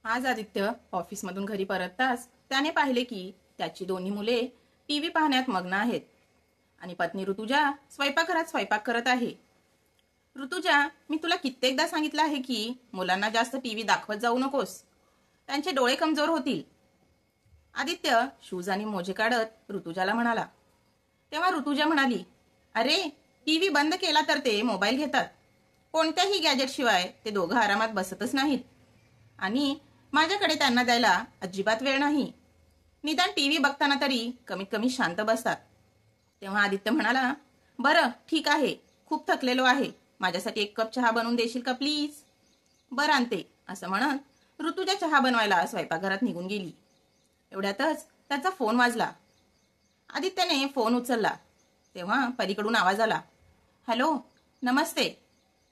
आज आदित्य ऑफिसमधून घरी परतताच त्याने पाहिले की त्याची दोन्ही मुले टीव्ही पाहण्यात मग्न आहेत आणि पत्नी ऋतुजा स्वयंपाकघरात स्वयंपाक करत आहे. ऋतुजा, मी तुला कित्येकदा सांगितलं आहे की मुलांना जास्त टीव्ही दाखवत जाऊ नकोस, त्यांचे डोळे कमजोर होतील. आदित्य शूज आणि मोजे काढत ऋतुजाला म्हणाला. तेव्हा ऋतुजा म्हणाली, अरे टीव्ही बंद केला तर ते मोबाईल घेतात. कोणत्याही गॅजेटशिवाय ते दोघं आरामात बसतच नाहीत आणि माझ्याकडे त्यांना द्यायला अजिबात वेळ नाही. निदान टीव्ही बघताना तरी कमीत कमी शांत बसतात. तेव्हा आदित्य म्हणाला, बरं ठीक आहे, खूप थकलेलो आहे, माझ्यासाठी एक कप चहा बनवून देशील का प्लीज? बरं आणते, असं म्हणत ऋतुजा चहा बनवायला स्वयंपाकघरात निघून गेली. एवढ्यातच त्याचा फोन वाजला. आदित्यने फोन उचलला तेव्हा पलीकडून आवाज आला. हॅलो, नमस्ते,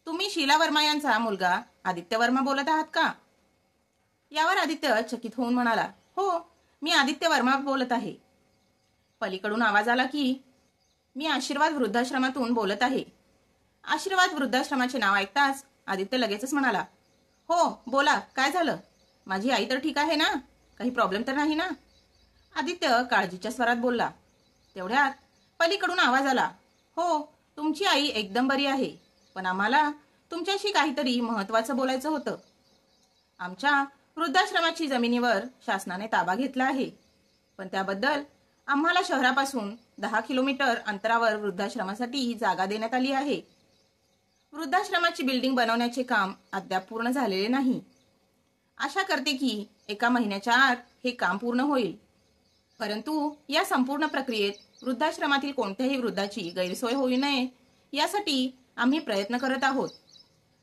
तुम्ही शीला वर्मा यांचा मुलगा आदित्य वर्मा बोलत आहात का? यावर आदित्य चकित होऊन म्हणाला, हो, मी आदित्य वर्मा बोलत आहे. पलीकडून आवाज आला की, मी आशीर्वाद वृद्धाश्रमातून बोलत आहे. आशीर्वाद वृद्धाश्रमाचे नाव ऐकताच आदित्य लगेचच म्हणाला, हो बोला, काय झालं? माझी आई तर ठीक आहे ना? काही प्रॉब्लेम तर नाही ना? आदित्य काळजीच्या स्वरात बोलला. तेवढ्यात पलीकडून आवाज आला, हो, तुमची आई एकदम बरी आहे, पण आम्हाला तुमच्याशी काहीतरी महत्त्वाचं बोलायचं होतं. आमच्या वृद्धाश्रमाची जमिनीवर शासनाने ताबा घेतला आहे, पण त्याबद्दल आम्हाला शहरापासून 10 किलोमीटर अंतरावर वृद्धाश्रमासाठी जागा देण्यात आली आहे. वृद्धाश्रमाची बिल्डिंग बनवण्याचे काम अद्याप पूर्ण झालेले नाही. आशा करते की एका महिन्याच्या आत हे काम पूर्ण होईल, परंतु या संपूर्ण प्रक्रियेत वृद्धाश्रमातील कोणत्याही वृद्धाची गैरसोय होऊ नये यासाठी आम्ही प्रयत्न करत आहोत.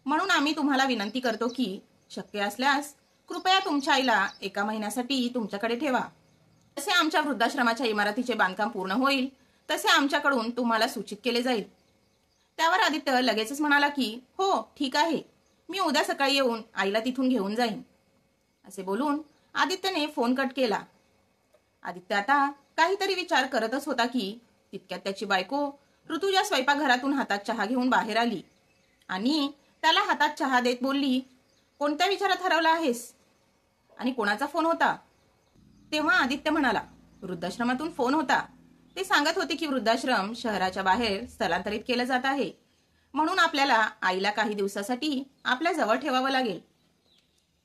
म्हणून आम्ही तुम्हाला विनंती करतो की शक्य असल्यास कृपया तुमच्या आईला एका महिन्यासाठी तुमच्याकडे ठेवा. जसे आमच्या वृद्धाश्रमाच्या इमारतीचे बांधकाम पूर्ण होईल तसे आमच्याकडून तुम्हाला सूचित केले जाईल. त्यावर आदित्य लगेचच म्हणाला की, हो ठीक आहे, मी उद्या सकाळी येऊन आईला तिथून घेऊन जाईन. असे बोलून आदित्यने फोन कट केला. आदित्य आता काहीतरी विचार करतच होता की तितक्यात त्याची बायको ऋतुजा स्वयंपाकघरातून हातात चहा घेऊन बाहेर आली आणि त्याला हातात चहा देत बोलली, कोणत्या विचारात हरवला आहेस? आणि कोणाचा फोन होता? तेव्हा आदित्य म्हणाला, वृद्धाश्रमातून फोन होता. ते सांगत होते की वृद्धाश्रम शहराच्या बाहेर स्थलांतरित केलं जात आहे, म्हणून आपल्याला आईला काही दिवसासाठी आपल्या जवळ ठेवावं लागेल.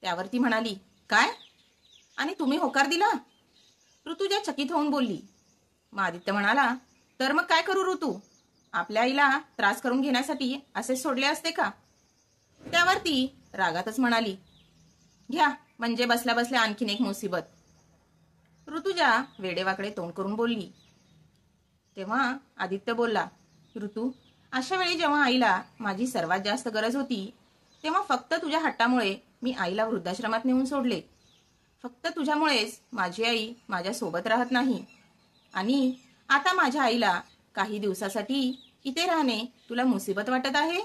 त्यावर ती म्हणाली, काय? आणि तुम्ही होकार दिला? ऋतुजा चकित होऊन बोलली. मग आदित्य म्हणाला, तर मग काय करू ऋतू? आपल्या आईला त्रास करून घेण्यासाठी असे सोडले असते का? त्यावर ती रागातच म्हणाली, घ्या, म्हणजे बसल्या बसल्या आणखीन एक मुसीबत. ऋतुजा वेडेवाकडे तोंड करून बोलली. तेव्हा आदित्य बोलला, ऋतू, अशा वेळी जेव्हा आईला माझी सर्वात जास्त गरज होती तेव्हा फक्त तुझ्या हट्टामुळे मी आईला वृद्धाश्रमात नेऊन सोडले. फक्त तुझ्यामुळेच माझी आई माझ्या सोबत राहत नाही आणि आता माझ्या आईला काही दिवसासाठी इथे राहणे तुला मुसीबत वाटत आहे?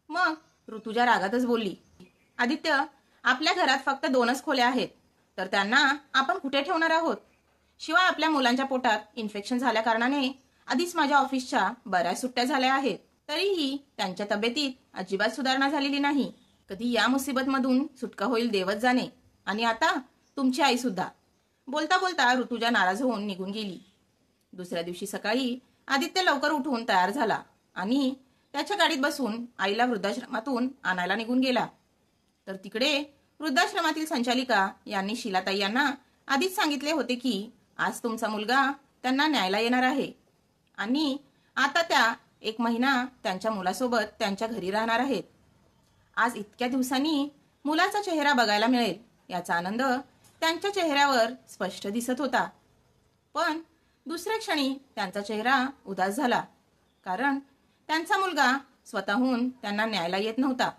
मग ऋतुजा रागातच बोलली, आदित्य, आपल्या घरात फक्त 2च खोल्या आहेत, तर त्यांना आपण कुठे ठेवणार आहोत? शिवाय आपल्या मुलांच्या पोटात इन्फेक्शन झाल्या कारणाने आधीच माझ्या ऑफिसच्या बऱ्याच सुट्ट्या झाल्या आहेत, तरीही त्यांच्या तब्येतीत अजिबात सुधारणा झालेली नाही. कधी या मुसीबतमधून सुटका होईल देवच जाणे. आणि आता तुमची आई सुद्धा. बोलता बोलता ऋतुजा नाराज होऊन निघून गेली. दुसऱ्या दिवशी सकाळी आदित्य लवकर उठून तयार झाला आणि त्याच्या गाडीत बसून आईला वृद्धाश्रमातून आणायला निघून गेला. तर तिकडे वृद्धाश्रमातील संचालिका यांनी शीलाताई यांना आधीच सांगितले होते की आज तुमचा मुलगा त्यांना न्यायला येणार आहे आणि आता त्या 1 महिना त्यांच्या मुलासोबत त्यांच्या घरी राहणार आहेत. आज इतक्या दिवसांनी मुलाचा चेहरा बघायला मिळेल याचा आनंद त्यांच्या चेहऱ्यावर स्पष्ट दिसत होता. पण दुसऱ्या क्षणी त्यांचा चेहरा उदास झाला, कारण त्यांचा मुलगा स्वतःहून त्यांना न्यायला येत नव्हता.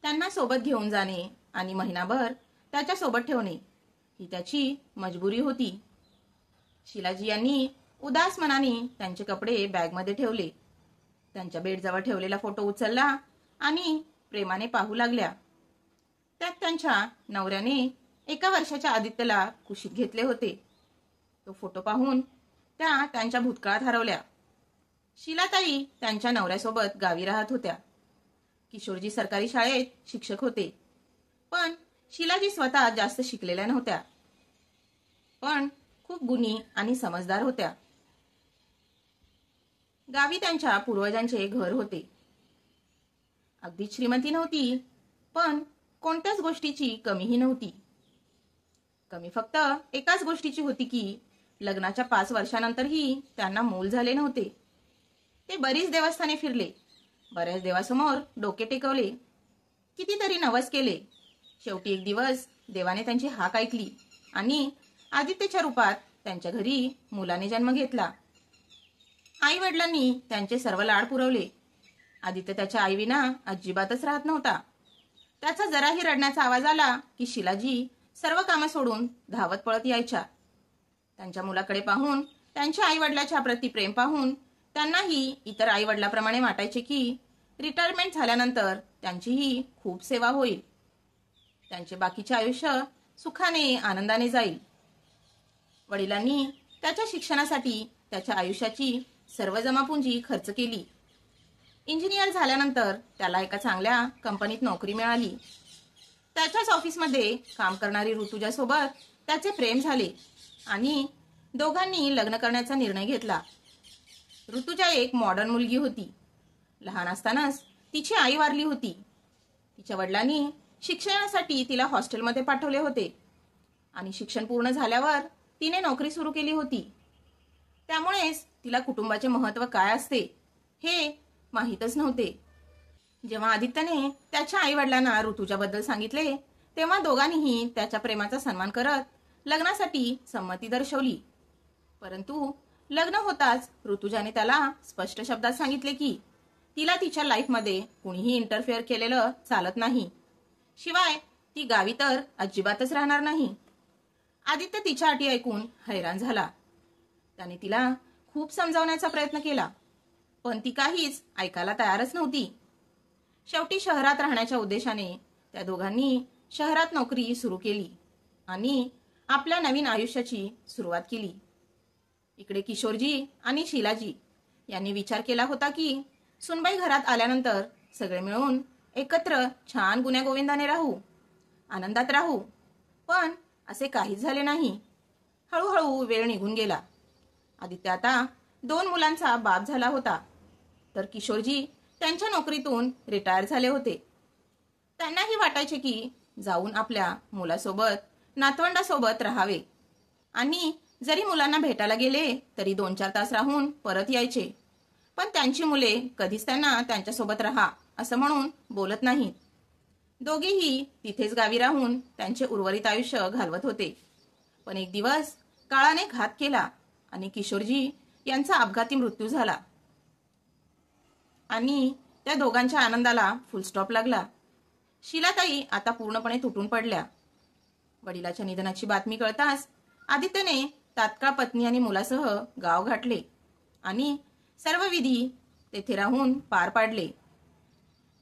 त्यांना सोबत घेऊन जाणे आणि महिनाभर त्याच्या सोबत ठेवणे ही त्याची मजबुरी होती. शीलाजी यांनी उदास मनाने त्यांचे कपडे बॅगमध्ये ठेवले, त्यांच्या बेडजवळ ठेवलेला फोटो उचलला आणि प्रेमाने पाहू लागल्या. त्यात त्यांच्या नवऱ्याने 1 वर्षाच्या आदित्यला कुशीत घेतले होते. तो फोटो पाहून त्या त्यांच्या भूतकाळात हरवल्या. शीलाताई त्यांच्या नवऱ्यासोबत गावी राहत होत्या. किशोरजी सरकारी शाळेत शिक्षक होते. पण शिलाजी स्वतः जास्त शिकलेल्या नव्हत्या, पण खूप गुणी आणि समजदार होत्या. गावी त्यांच्या पूर्वजांचे घर होते. अगदी श्रीमंती नव्हती, पण कोणत्याच गोष्टीची कमीही नव्हती. कमी फक्त एकाच गोष्टीची होती की लग्नाच्या 5 वर्षानंतरही त्यांना मूल झाले नव्हते. ते बरीच देवस्थाने फिरले, बऱ्याच देवासमोर डोके टेकवले, कितीतरी नवस केले. शेवटी एक दिवस देवाने त्यांची हाक ऐकली आणि आदित्यच्या रूपात त्यांच्या घरी मुलाने जन्म घेतला. आई वडिलांनी त्यांचे सर्व लाड पुरवले. आदित्य त्याच्या आईविना अजिबातच राहत नव्हता. त्याचा जराही रडण्याचा आवाज आला की शिलाजी सर्व कामं सोडून धावत पळत यायच्या. त्यांच्या मुलाकडे पाहून, त्यांच्या आई वडिलाच्या प्रति प्रेम पाहून त्यांनाही इतर आई वडिलाप्रमाणे वाटायचे की रिटायरमेंट झाल्यानंतर त्यांचीही खूप सेवा होईल. त्यांचे बाकीचे आयुष्य सुखाने आनंदाने जाईल. वडिलांनी त्याच्या शिक्षणासाठी त्याच्या आयुष्याची सर्व जमापुंजी खर्च केली. इंजिनियर झाल्यानंतर त्याला एका चांगल्या कंपनीत नोकरी मिळाली. त्याच्याच ऑफिसमध्ये काम करणारी ऋतुजासोबत त्याचे प्रेम झाले आणि दोघांनी लग्न करण्याचा निर्णय घेतला. ऋतुजा एक मॉडर्न मुलगी होती. लहान असतानाच तिची आई वारली होती. तिच्या वडिलांनी शिक्षणासाठी तिला हॉस्टेलमध्ये पाठवले होते आणि शिक्षण पूर्ण झाल्यावर तिने नोकरी सुरू केली होती. त्यामुळेच तिला कुटुंबाचे महत्त्व काय असते हे माहीतच नव्हते. जेव्हा आदित्यने त्याच्या आई वडिलांना ऋतुजाबद्दल सांगितले तेव्हा दोघांनीही त्याच्या प्रेमाचा सन्मान करत लग्नासाठी संमती दर्शवली. परंतु लग्न होताच ऋतुजाने त्याला स्पष्ट शब्दात सांगितले की तिला तिच्या लाईफमध्ये कुणीही इंटरफेअर केलेलं चालत नाही. शिवाय ती गावी तर अजिबातच राहणार नाही. आदित्य तिच्या अटी ऐकून हैराण झाला. त्याने तिला खूप समजावण्याचा प्रयत्न केला, पण ती काहीच ऐकायला तयारच नव्हती. शेवटी शहरात राहण्याच्या उद्देशाने त्या दोघांनी शहरात नोकरी सुरू केली आणि आपल्या नवीन आयुष्याची सुरुवात केली. इकडे किशोरजी आणि शिलाजी यांनी विचार केला होता की सुनबाई घरात आल्यानंतर सगळे मिळून एकत्र छान गुण्यागोविंदाने राहू, आनंदात राहू. पण असे काहीच झाले नाही. हळूहळू वेळ निघून गेला. आदित्य आता 2 मुलांचा बाप झाला होता, तर किशोरजी त्यांच्या नोकरीतून रिटायर झाले होते. त्यांनाही वाटायचे की जाऊन आपल्या मुलासोबत, नातवंडासोबत राहावे आणि जरी मुलांना भेटायला गेले तरी 2-4 तास राहून परत यायचे. पण त्यांची मुले कधीच त्यांना त्यांच्यासोबत राहा असं म्हणून बोलत नाहीत. दोघेही तिथेच गावी राहून त्यांचे उर्वरित आयुष्य घालवत होते. पण एक दिवस काळाने घात केला आणि किशोरजी यांचा अपघाती मृत्यू झाला आणि त्या दोघांच्या आनंदाला फुलस्टॉप लागला. शिलाताई आता पूर्णपणे तुटून पडल्या. वडिलाच्या निधनाची बातमी कळताच आदित्यने तात्काळ पत्नी आणि मुलासह गाव गाठले आणि सर्व विधी तेथे राहून पार पाडले.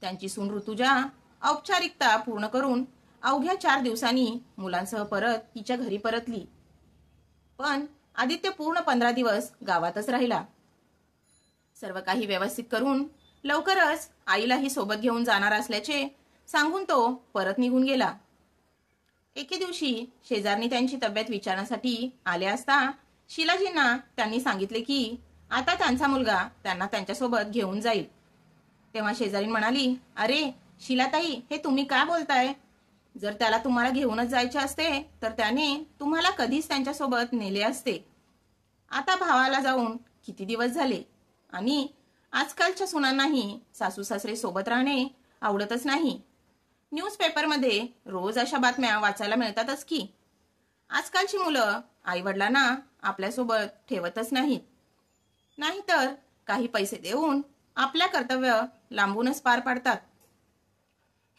त्यांची सून ऋतुजा औपचारिकता पूर्ण करून अवघ्या 4 दिवसांनी मुलांसह परत तिच्या घरी परतली. पण आदित्य पूर्ण 15 दिवस गावातच राहिला. सर्व काही व्यवस्थित करून लवकरच आईलाही सोबत घेऊन जाणार असल्याचे सांगून तो परत निघून गेला. एके दिवशी शेजारनी त्यांची तब्येत विचारण्यासाठी आले असता शिलाजींना त्यांनी सांगितले की आता त्यांचा मुलगा त्यांना त्यांच्यासोबत घेऊन जाईल. तेव्हा शेजारी म्हणाली, अरे शिलाताई, हे तुम्ही काय बोलताय? जर त्याला तुम्हाला घेऊनच जायचे असते तर त्याने तुम्हाला कधीच त्यांच्यासोबत नेले असते. आता भावाला जाऊन किती दिवस झाले आणि आजकालच्या सुनांनाही सासू सासरे सोबत राहणे आवडतच नाही. न्यूजपेपरमध्ये रोज अशा बातम्या वाचायला मिळतातच की आजकालची मुलं आई वडिलांना आपल्यासोबत ठेवतच नाहीत, नाहीतर काही पैसे देऊन आपल्या कर्तव्य लांबूनच पार पाडतात.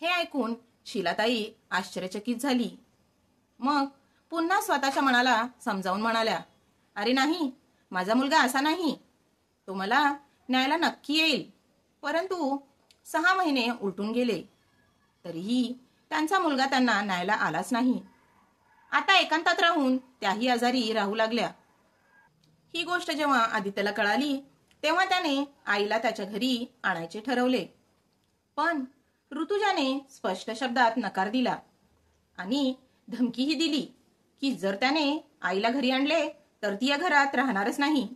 हे ऐकून शिलाताई आश्चर्यचकित झाली. मग पुन्हा स्वतःच्या मनाला समजावून म्हणाल्या, अरे नाही, माझा मुलगा असा नाही, तो मला न्यायला नक्की येईल. परंतु 6 महिने उलटून गेले तरीही त्यांचा मुलगा त्यांना न्यायला आलाच नाही. आता एकांतात राहून त्याही आजारी राहू लागल्या. ही गोष्ट जेव्हा आदित्यला कळाली तेव्हा त्याने आईला त्याच्या घरी आणायचे ठरवले. पण ऋतुजाने स्पष्ट शब्दात नकार दिला. आणि धमकीही दिली की जर त्याने आईला घरी आणले तर ती या घरात राहणारच नाही.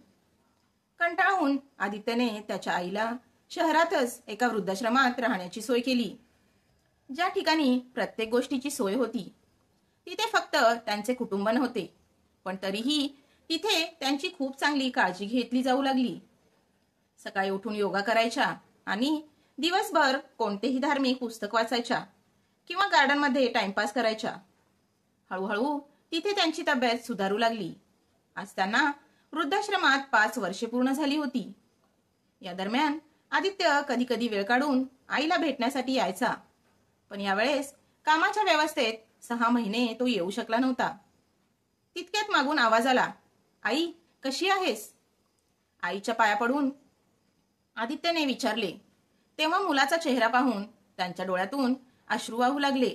कंटाळून आदित्यने त्याच्या आईला शहरातच एका वृद्धाश्रमात राहण्याची सोय केली, ज्या ठिकाणी प्रत्येक गोष्टीची सोय होती. तिथे फक्त त्यांचे कुटुंब नव्हते, पण तरीही तिथे त्यांची खूप चांगली काळजी घेतली जाऊ लागली. सकाळी उठून योगा करायच्या आणि दिवसभर कोणतेही धार्मिक पुस्तक वाचायच्या किंवा गार्डनमध्ये टाइमपास करायच्या. हळूहळू तिथे त्यांची तब्येत सुधारू लागली. आज त्यांना वृद्धाश्रमात 5 वर्षे पूर्ण झाली होती. या दरम्यान आदित्य कधी कधी वेळ काढून आईला भेटण्यासाठी यायचा, पण यावेळेस कामाच्या व्यवस्थेत 6 महिने तो येऊ शकला नव्हता. तितक्यात मागून आवाज आला, आई कशी आहेस? आईच्या पाया पडून आदित्यने विचारले. तेव्हा मुलाचा चेहरा पाहून त्यांच्या डोळ्यातून अश्रू वाहू लागले,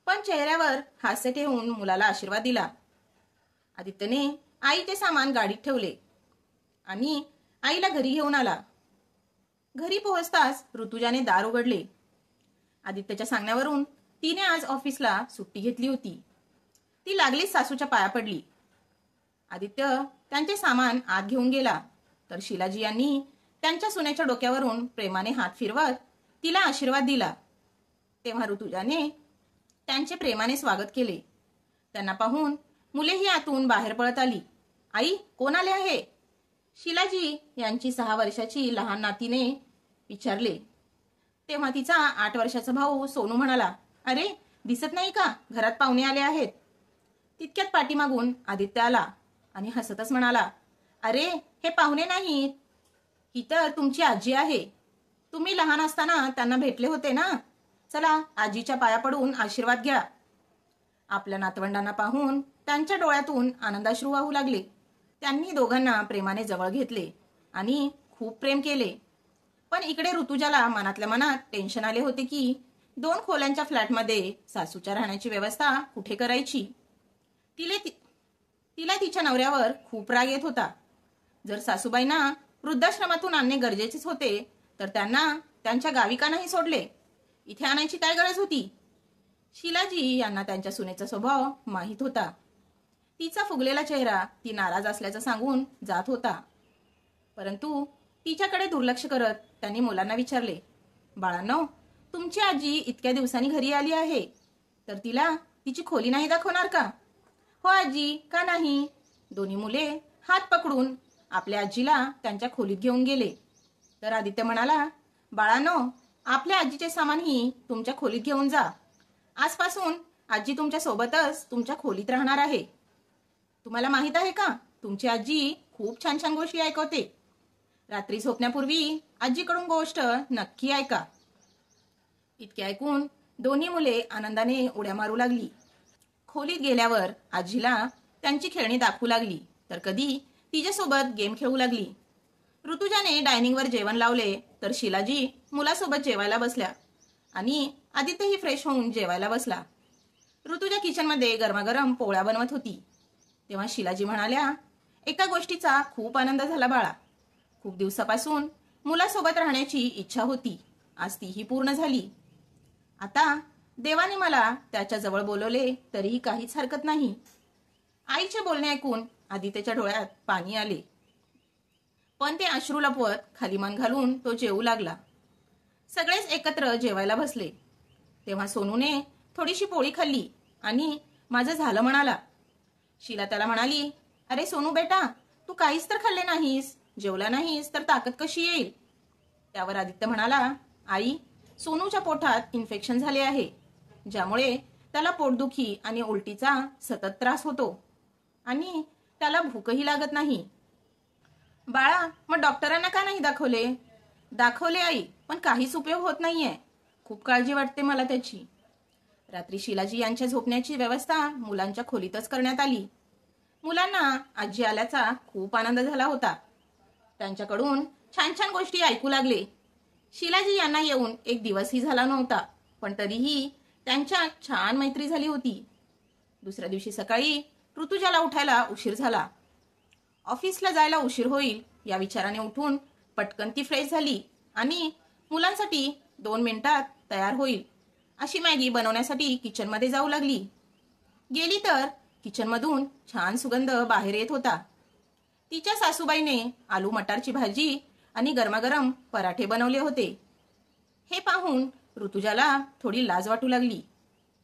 पण चेहऱ्यावर हास्य ठेवून मुलाला आशीर्वाद दिला. आदित्यने आईचे सामान गाडीत ठेवले आणि आईला घरी घेऊन आला. घरी पोहोचताच ऋतुजाने दार उघडले. आदित्यच्या सांगण्यावरून तिने आज ऑफिसला सुट्टी घेतली होती. ती लागलीच सासूच्या पाया पडली. आदित्य त्यांचे सामान आत घेऊन गेला, तर शिलाजी यांनी त्यांच्या सुनेच्या डोक्यावरून प्रेमाने हात फिरवत तिला आशीर्वाद दिला. तेव्हा ऋतुजाने त्यांचे प्रेमाने स्वागत केले. त्यांना पाहून मुलेही आतून बाहेर पळत आली. आई कोण आले आहे? शिलाजी यांची 6 वर्षाची लहान नातीने विचारले. तेव्हा तिचा 8 वर्षाचा भाऊ सोनू म्हणाला, अरे दिसत नाही का, घरात पाहुणे आले आहेत. तितक्यात पाठीमागून आदित्य आला आणि हसतच म्हणाला, अरे हे पाहुणे नाहीत, ही तर तुमची आजी आहे. तुम्ही लहान असताना त्यांना भेटले होते ना, चला आजीच्या पाया पडून आशीर्वाद घ्या. आपल्या नातवंडांना पाहून त्यांच्या डोळ्यातून आनंदाश्रू वाहू लागले. त्यांनी दोघांना प्रेमाने जवळ घेतले आणि खूप प्रेम केले. पण इकडे ऋतुजाला मनातल्या मनात टेन्शन आले होते की 2 खोल्यांच्या फ्लॅटमध्ये सासूच्या राहण्याची व्यवस्था कुठे करायची. तिला तिच्या नवऱ्यावर खूप राग येत होता. जर सासूबाईंना वृद्धाश्रमातून आणणे गरजेचेच होते तर त्यांना त्यांच्या गावी का नाही सोडले? इथे आणायची काय गरज होती? शिलाजी यांना त्यांच्या सुनेचा स्वभाव माहीत होता. तिचा फुगलेला चेहरा ती नाराज असल्याचं सांगून जात होता. परंतु तिच्याकडे दुर्लक्ष करत त्यांनी मुलांना विचारले, बाळांनो तुमची आजी इतक्या दिवसांनी घरी आली आहे, तर तिला तिची खोली नाही दाखवणार का? हो आजी, का नाही? दोन्ही मुले हात पकडून आपल्या आजीला त्यांच्या खोलीत घेऊन गेले. तर आदित्य म्हणाला, बाळांनो आपल्या आजीचे सामानही तुमच्या खोलीत घेऊन जा. आजपासून आजी तुमच्या सोबतच तुमच्या खोलीत राहणार आहे. तुम्हाला माहित आहे का, तुमची आजी खूप छान छान गोष्टी ऐकवते. रात्री झोपण्यापूर्वी आजीकडून गोष्ट नक्की ऐका. इतके ऐकून दोन्ही मुले आनंदाने उड्या मारू लागली. खोलीत गेल्यावर आजीला त्यांची खेळणी दाखवू लागली, तर कधी तिच्यासोबत गेम खेळू लागली. ऋतुजाने डायनिंगवर जेवण लावले, तर शिलाजी मुलासोबत जेवायला बसल्या आणि आदित्यही फ्रेश होऊन जेवायला बसला. ऋतुजा किचनमध्ये गरमागरम पोळ्या बनवत होती. तेव्हा शिलाजी म्हणाल्या, एका गोष्टीचा खूप आनंद झाला बाळा. खूप दिवसापासून मुलासोबत राहण्याची इच्छा होती, आज तीही पूर्ण झाली. आता देवाने मला त्याच्या जवळ बोलवले तरीही काहीच हरकत नाही. आईचे बोलणे ऐकून आदित्यच्या डोळ्यात पाणी आले, पण ते अश्रू लपवत खाली मान घालून तो जेवू लागला. सगळेच एकत्र जेवायला बसले. तेव्हा सोनूने थोडीशी पोळी खाल्ली आणि माझं झालं म्हणाला. शीला त्याला म्हणाली, अरे सोनू बेटा, तू काहीच तर खाल्ले नाहीस, जेवला नाहीस तर ताकद कशी येईल? त्यावर आदित्य म्हणाला, आई सोनूच्या पोटात इन्फेक्शन झाले आहे, ज्यामुळे त्याला पोटदुखी आणि उलटीचा सतत त्रास होतो आणि त्याला भूकही लागत नाही. बाळा मग डॉक्टरांना का नाही दाखवले? दाखवले आई, पण काहीच उपयोग होत नाहीये. खूप काळजी वाटते मला त्याची. रात्री शिलाजी यांच्या झोपण्याची व्यवस्था मुलांच्या खोलीतच करण्यात आली. मुलांना आजी आल्याचा खूप आनंद झाला होता. त्यांच्याकडून छान छान गोष्टी ऐकू लागले. शिलाजी यांना येऊन 1 दिवसही झाला नव्हता, पण तरीही त्यांच्या छान मैत्री झाली होती. दुसऱ्या दिवशी सकाळी ऋतुजाला उठायला उशीर झाला. ऑफिसला जायला उशीर होईल या विचाराने उठून पटकन ती फ्रेश झाली आणि मुलांसाठी 2 मिनिटात तयार होईल अशी मॅगी बनवण्यासाठी किचनमध्ये जाऊ लागली. गेली तर किचनमधून छान सुगंध बाहेर येत होता. तिच्या सासूबाईने आलू मटारची भाजी आणि गरमागरम पराठे बनवले होते. हे पाहून ऋतुजाला थोडी लाज वाटू लागली.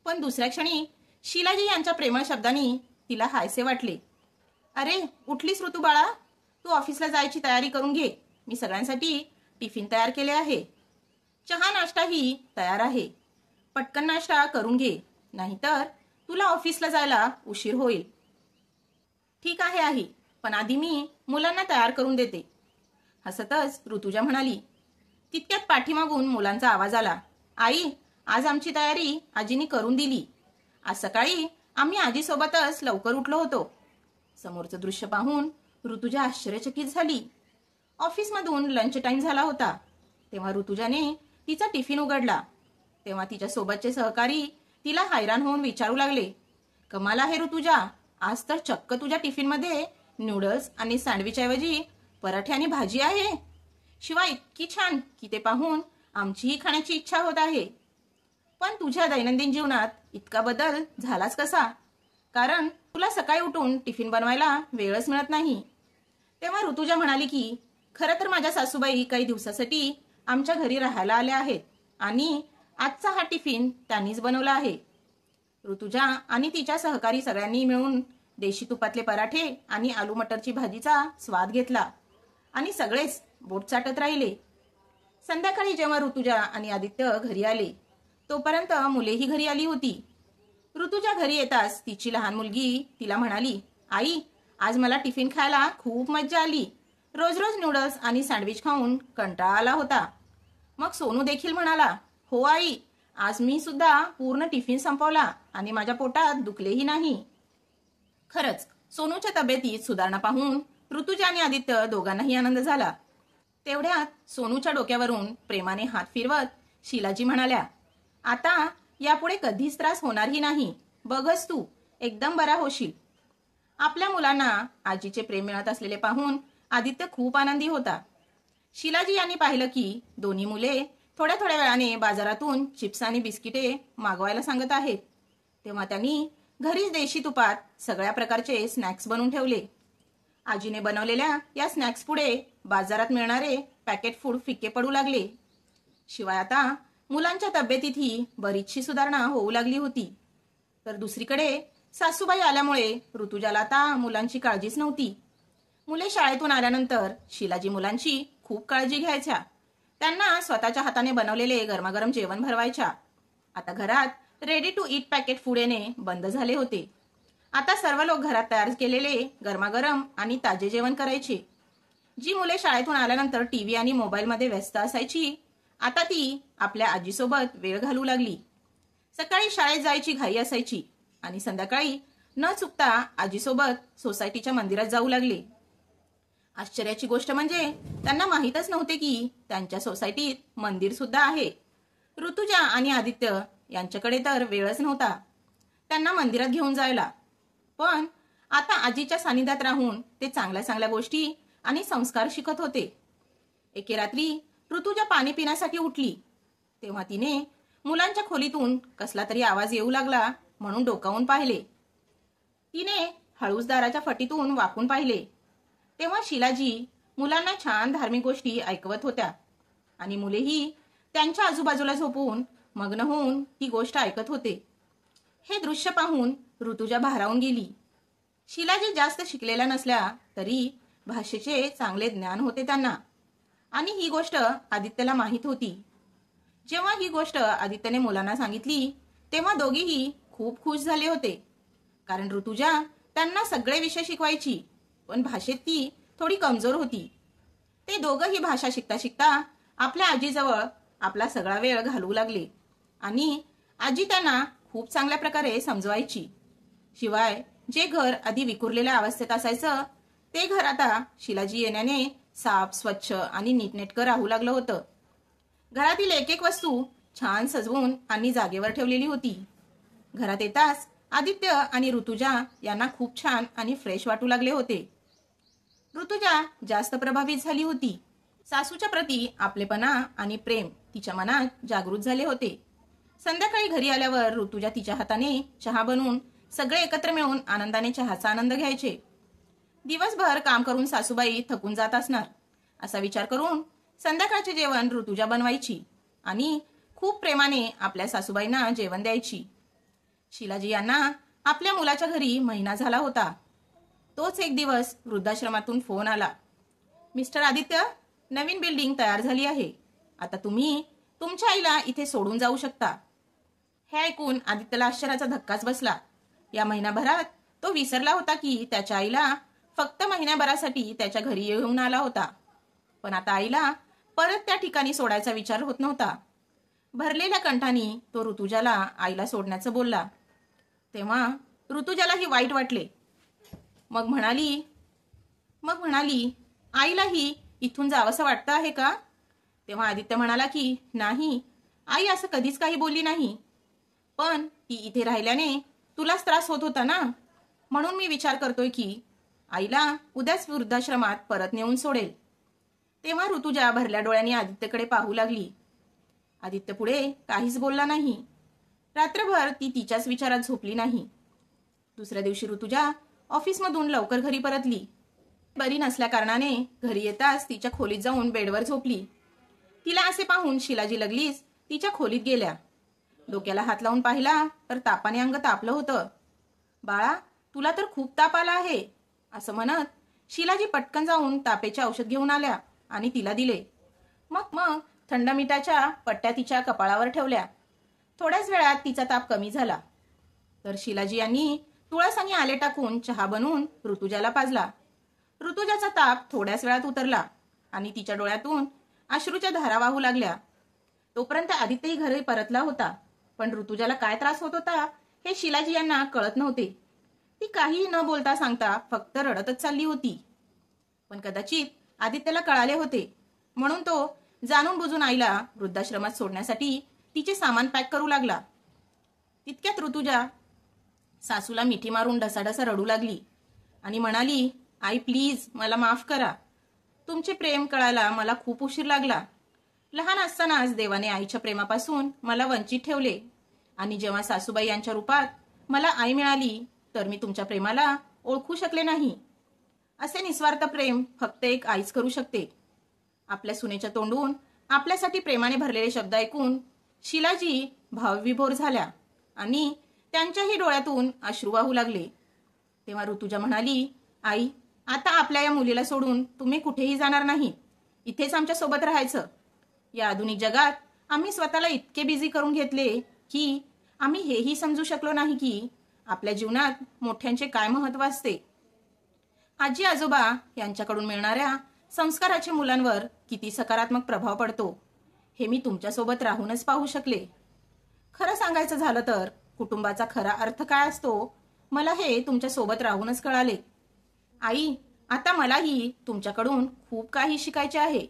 पण दुसऱ्या क्षणी शीलाजी यांच्या प्रेमळ शब्दांनी तिला हायसे वाटले. अरे उठलीस ऋतू बाळा, तू ऑफिसला जायची तयारी करून घे. मी सगळ्यांसाठी टिफिन तयार केले आहे. चहा नाश्ताही तयार आहे. पटकन नाश्ता करून घे, नाहीतर तुला ऑफिसला जायला उशीर होईल. ठीक आहे आई, पण आधी मी मुलांना तयार करून देते, हसतच ऋतुजा म्हणाली. तितक्यात पाठीमागून मुलांचा आवाज आला. आई, आज आमची तयारी आजीनी करून दिली. आज सकाळी आम्ही आजीसोबतच लवकर उठलो होतो. समोरचं दृश्य पाहून ऋतुजा आश्चर्यचकित झाली. ऑफिसमधून लंच टाइम झाला होता. तेव्हा ऋतुजाने तिचा टिफिन उघडला. तेव्हा तिच्या सोबतचे सहकारी तिला हैराण होऊन विचारू लागले. कमाल आहे ऋतुजा, आज तर चक्क तुझ्या टिफिनमध्ये नूडल्स आणि सँडविच ऐवजी पराठे आणि भाजी आहे. शिवाय इतकी छान की ते पाहून आमचीही खाण्याची इच्छा होत आहे. पण तुझ्या दैनंदिन जीवनात इतका बदल झालाच कसा? कारण तुला सकाळी उठून टिफिन बनवायला वेळच मिळत नाही. तेव्हा ऋतुजा म्हणाली की खरं तर माझ्या सासूबाई काही दिवसासाठी आमच्या घरी राहायला आल्या आहेत आणि आजचा हा टिफिन त्यांनीच बनवला आहे. ऋतुजा आणि तिच्या सहकारी सगळ्यांनी मिळून देशी तुपातले पराठे आणि आलू मटरची भाजीचा स्वाद घेतला आणि सगळेच बोट चाटत राहिले. संध्याकाळी जेव्हा ऋतुजा आणि आदित्य घरी आले तोपर्यंत मुलेही घरी आली होती. ऋतुजा घरी येताच तिची लहान मुलगी तिला म्हणाली, आई, आज मला टिफिन खायला खूप मज्जा आली. रोज रोज नूडल्स आणि सँडविच खाऊन कंटाळा आला होता. मग सोनू देखील म्हणाला, हो आई, आज मी सुद्धा पूर्ण टिफिन संपवला आणि माझ्या पोटात दुखलेही नाही. खरंच सोनूच्या तब्येतीत सुधारणा पाहून ऋतुजा आणि आदित्य दोघांनाही आनंद झाला. तेवढ्यात सोनूच्या डोक्यावरून प्रेमाने हात फिरवत शीलाजी म्हणाल्या, आता यापुढे कधीच त्रास होणारही नाही. बघच तू एकदम बरा होशील. आपल्या मुलांना आजीचे प्रेम मिळत असलेले पाहून आदित्य खूप आनंदी होता. शीलाजी यांनी पाहिलं की दोन्ही मुले थोड्या थोड्या वेळाने बाजारातून चिप्स आणि बिस्किटे मागवायला सांगत आहेत. तेव्हा त्यांनी घरीच देशी तुपात सगळ्या प्रकारचे स्नॅक्स बनवून ठेवले. आजीने बनवलेल्या या स्नॅक्स पुढे बाजारात मिळणारे पॅकेट फूड फिक्के पडू लागले. शिवाय आता मुलांच्या तब्येतीतही बरीचशी सुधारणा होऊ लागली होती. तर दुसरीकडे सासूबाई आल्यामुळे ऋतुजाला आता मुलांची काळजीच नव्हती. मुले शाळेतून आल्यानंतर शीलाजी मुलांची खूप काळजी घ्यायच्या. त्यांना स्वतःच्या हाताने बनवलेले गरमागरम जेवण भरवायच्या. आता घरात ready to eat packet food येणे बंद झाले होते. आता सर्व लोक घरात तयार केलेले गरमागरम आणि ताजे जेवण करायचे. जी मुले शाळेतून आल्यानंतर टीव्ही आणि मोबाईलमध्ये व्यस्त असायची, आता ती आपल्या आजीसोबत वेळ घालवू लागली. सकाळी शाळेत जायची घाई असायची आणि संध्याकाळी न चुकता आजीसोबत सोसायटीच्या मंदिरात जाऊ लागले. आश्चर्याची गोष्ट म्हणजे त्यांना माहीतच नव्हते की त्यांच्या सोसायटीत मंदिर सुद्धा आहे. ऋतुजा आणि आदित्य यांच्याकडे तर वेळच नव्हता त्यांना मंदिरात घेऊन जायला. पण आता आजीच्या सानिध्यात राहून ते चांगल्या चांगल्या गोष्टी आणि संस्कार शिकत होते. एके रात्री ऋतुजा पाणी पिण्यासाठी उठली. तेव्हा तिने मुलांच्या खोलीतून कसला तरी आवाज येऊ लागला म्हणून डोकावून पाहिले. तिने हळूच दाराच्या फटीतून वाकून पाहिले. तेव्हा शीलाजी मुलांना छान धार्मिक गोष्टी ऐकवत होत्या आणि मुलेही त्यांच्या आजूबाजूला झोपून मग्न होऊन ती गोष्ट ऐकत होते. हे दृश्य पाहून ऋतुजा भारावून गेली. शीलाजी जास्त शिकलेल्या नसल्या तरी भाषेचे चांगले ज्ञान होते त्यांना आणि ही गोष्ट आदित्यला माहीत होती. जेव्हा ही गोष्ट आदित्यने मुलांना सांगितली तेव्हा दोघेही खूप खुश झाले होते. कारण ऋतुजा त्यांना सगळे विषय शिकवायची, पण भाषेत ती थोडी कमजोर होती. ते दोघंही भाषा शिकता शिकता आपल्या आजीजवळ आपला सगळा वेळ घालवू लागले आणि आजी त्यांना खूप चांगल्या प्रकारे समजवायची. शिवाय जे घर आधी विखुरलेल्या अवस्थेत असायचं ते घर आता शीलाजी येण्याने साफ, स्वच्छ आणि नीटनेटकं राहू लागलं होतं. घरातील एक एक वस्तू छान सजवून आणि जागेवर ठेवलेली होती. घरात येताच आदित्य आणि ऋतुजा यांना खूप छान आणि फ्रेश वाटू लागले होते. ऋतुजा जास्त प्रभावित झाली होती. सासूच्या प्रती आपलेपणा आणि प्रेम तिच्या मनात जागृत झाले होते. संध्याकाळी घरी आल्यावर ऋतुजा तिच्या हाताने चहा बनवून सगळे एकत्र मिळून आनंदाने चहाचा आनंद घ्यायचे. दिवसभर काम करून सासूबाई थकून जात असणार असा विचार करून संध्याकाळचे जेवण ऋतुजा बनवायची आणि खूप प्रेमाने आपल्या सासूबाईंना जेवण द्यायची. शिलाजी यांना आपल्या मुलाच्या घरी महिना झाला होता. तोच एक दिवस वृद्धाश्रमातून फोन आला. मिस्टर आदित्य, नवीन बिल्डिंग तयार झाली आहे. आता तुम्ही तुमच्या आईला इथे सोडून जाऊ शकता. हे ऐकून आदित्यला आश्चर्याचा धक्काच बसला. या महिनाभरात तो विसरला होता की त्याच्या आईला फक्त महिन्याभरासाठी त्याच्या घरी येऊन आला होता. पण आता आईला परत त्या ठिकाणी सोडायचा विचार होत नव्हता. भरलेल्या कंठानी तो ऋतुजाला आईला सोडण्याचं बोलला. तेव्हा ऋतुजालाही वाईट वाटले. मग म्हणाली आईलाही इथून जावंसं वाटतं आहे का? तेव्हा आदित्य म्हणाला की नाही, आई असं कधीच काही बोलली नाही. पण ती इथे राहिल्याने तुलाच त्रास होत होता ना, म्हणून मी विचार करतोय की आईला उद्याच वृद्धाश्रमात परत नेऊन सोडेल. तेव्हा ऋतुजा भरल्या डोळ्यांनी आदित्यकडे पाहू लागली. आदित्य पुढे काहीच बोलला नाही. रात्रभर ती तिच्याच विचारात झोपली नाही. दुसऱ्या दिवशी ऋतुजा ऑफिसमधून लवकर घरी परतली. बरी नसल्या कारणाने घरी येताच तिच्या खोलीत जाऊन बेडवर झोपली. तिला असे पाहून शिलाजी लगलीच तिच्या खोलीत गेल्या. डोक्याला हात लावून पाहिला तर तापाने अंग तापलं होतं. बाळा, तुला तर खूप ताप आला आहे असं म्हणत शिलाजी पटकन जाऊन तापेचे औषध घेऊन आल्या आणि तिला दिले. मग थंड मिठाच्या पट्ट्या तिच्या कपाळावर ठेवल्या. थोड्याच वेळात तिचा ताप कमी झाला. तर शिलाजी यांनी तुळस आणि आले टाकून चहा बनवून ऋतुजाला पाजला. ऋतुजाचा ताप थोड्याच वेळात उतरला आणि तिच्या डोळ्यातून अश्रूच्या धारा वाहू लागल्या. तोपर्यंत आदित्यही घरी परतला होता. पण ऋतुजाला काय त्रास होत होता हे शिलाजी यांना कळत नव्हते. ती काहीही न बोलता सांगता फक्त रडतच चालली होती. पण कदाचित आदित्यला कळाले होते, म्हणून तो जाणून बुजून आईला वृद्धाश्रमात सोडण्यासाठी तिचे सामान पॅक करू लागला. तितक्यात ऋतुजा सासूला मिठी मारून ढसाढसा रडू लागली आणि म्हणाली, आई प्लीज मला माफ करा. तुमचे प्रेम कळायला मला खूप उशीर लागला. लहान असतानाच देवाने आईच्या प्रेमापासून मला वंचित ठेवले आणि जेव्हा सासूबाई यांच्या रूपात मला आई मिळाली तर मी तुमच्या प्रेमाला ओळखू शकले नाही. असे निस्वार्थ प्रेम फक्त एक आईच करू शकते. आपल्या सुनेच्या तोंडून आपल्यासाठी प्रेमाने भरलेले शब्द ऐकून शिलाजी भावविभोर झाल्या आणि त्यांच्याही डोळ्यातून अश्रू वाहू लागले. तेव्हा ऋतुजा म्हणाली, आई, आता आपल्या या मुलीला सोडून तुम्ही कुठेही जाणार नाही. इथेच आमच्या सोबत राहायचं. या आधुनिक जगात आम्ही स्वतःला इतके बिझी करून घेतले की आम्ही हेही समजू शकलो नाही की आपल्या जीवनात मोठ्यांचे काय महत्त्व असते. आजी आजोबा यांच्याकडून मिळणाऱ्या संस्काराचे मुलांवर किती सकारात्मक प्रभाव पडतो हे मी तुमच्यासोबत राहूनच पाहू शकले. खरं सांगायचं झालं तर कुटुंबाचा खरा अर्थ काय असतो मला हे तुमच्यासोबत राहूनच कळाले. आई, आता मलाही तुमच्याकडून खूप काही शिकायचे आहे.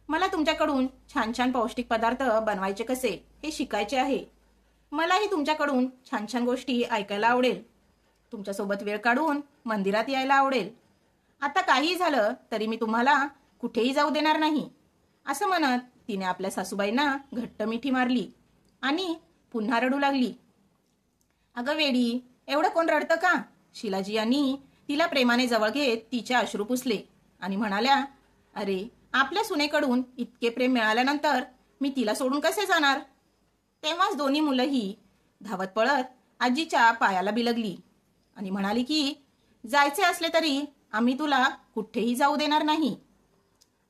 मला तुमच्याकडून छान छान पौष्टिक पदार्थ बनवायचे कसे हे शिकायचे आहे. मलाही तुमच्याकडून छान छान गोष्टी ऐकायला आवडेल. तुमच्यासोबत वेळ काढून मंदिरात यायला आवडेल. आता काही झालं तरी मी तुम्हाला कुठेही जाऊ देणार नाही असं म्हणत तिने आपल्या सासूबाईंना घट्ट मिठी मारली आणि पुन्हा रडू लागली. अगं वेडी, एवढं कोण रडतं का? शिलाजी यांनी तिला प्रेमाने जवळ घेत तिचे अश्रू पुसले आणि म्हणाल्या, अरे, आपल्या सुनेकडून इतके प्रेम मिळाल्यानंतर मी तिला सोडून कसे जाणार? तेव्हाच दोन्ही मुलंही धावत पळत आजीच्या पायाला बिलगली आणि म्हणाली की जायचे असले तरी आम्ही तुला कुठेही जाऊ देणार नाही.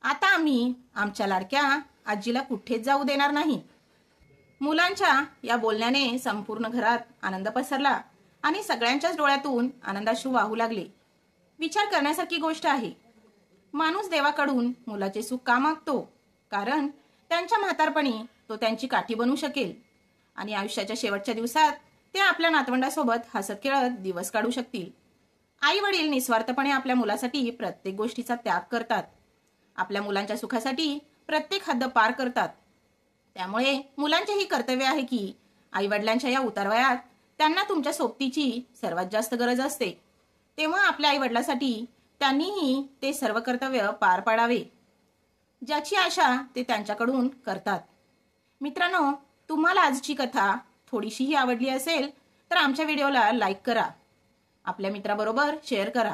आता आम्ही आमच्या लाडक्या आजीला कुठेच जाऊ देणार नाही. मुलांच्या या बोलण्याने संपूर्ण घरात आनंद पसरला आणि सगळ्यांच्याच डोळ्यातून आनंदाश्रू वाहू लागले. विचार करण्यासारखी गोष्ट आहे. माणूस देवाकडून मुलाचे सुख का मागतो? कारण त्यांच्या म्हातारपणी तो त्यांची काठी बनू शकेल आणि आयुष्याच्या शेवटच्या दिवसात ते आपल्या नातवंडासोबत हसत खेळत दिवस काढू शकतील. आई वडील निस्वार्थपणे आपल्या मुलासाठी प्रत्येक गोष्टीचा त्याग करतात. आपल्या मुलांच्या सुखासाठी प्रत्येक हद्द पार करतात. त्यामुळे मुलांचे ही कर्तव्य आहे की आई वडिलांच्या या उतारवयात त्यांना तुमच्या सोबतीची सर्वात जास्त गरज असते. तेव्हा आपल्या आई वडिलांसाठी त्यांनीही ते सर्व कर्तव्य पार पाडावे ज्याची आशा ते त्यांच्याकडून करतात. मित्रांनो, तुम्हाला आजची कथा थोडीशीही आवडली असेल तर आमच्या व्हिडिओला लाईक करा, आपल्या मित्राबरोबर शेअर करा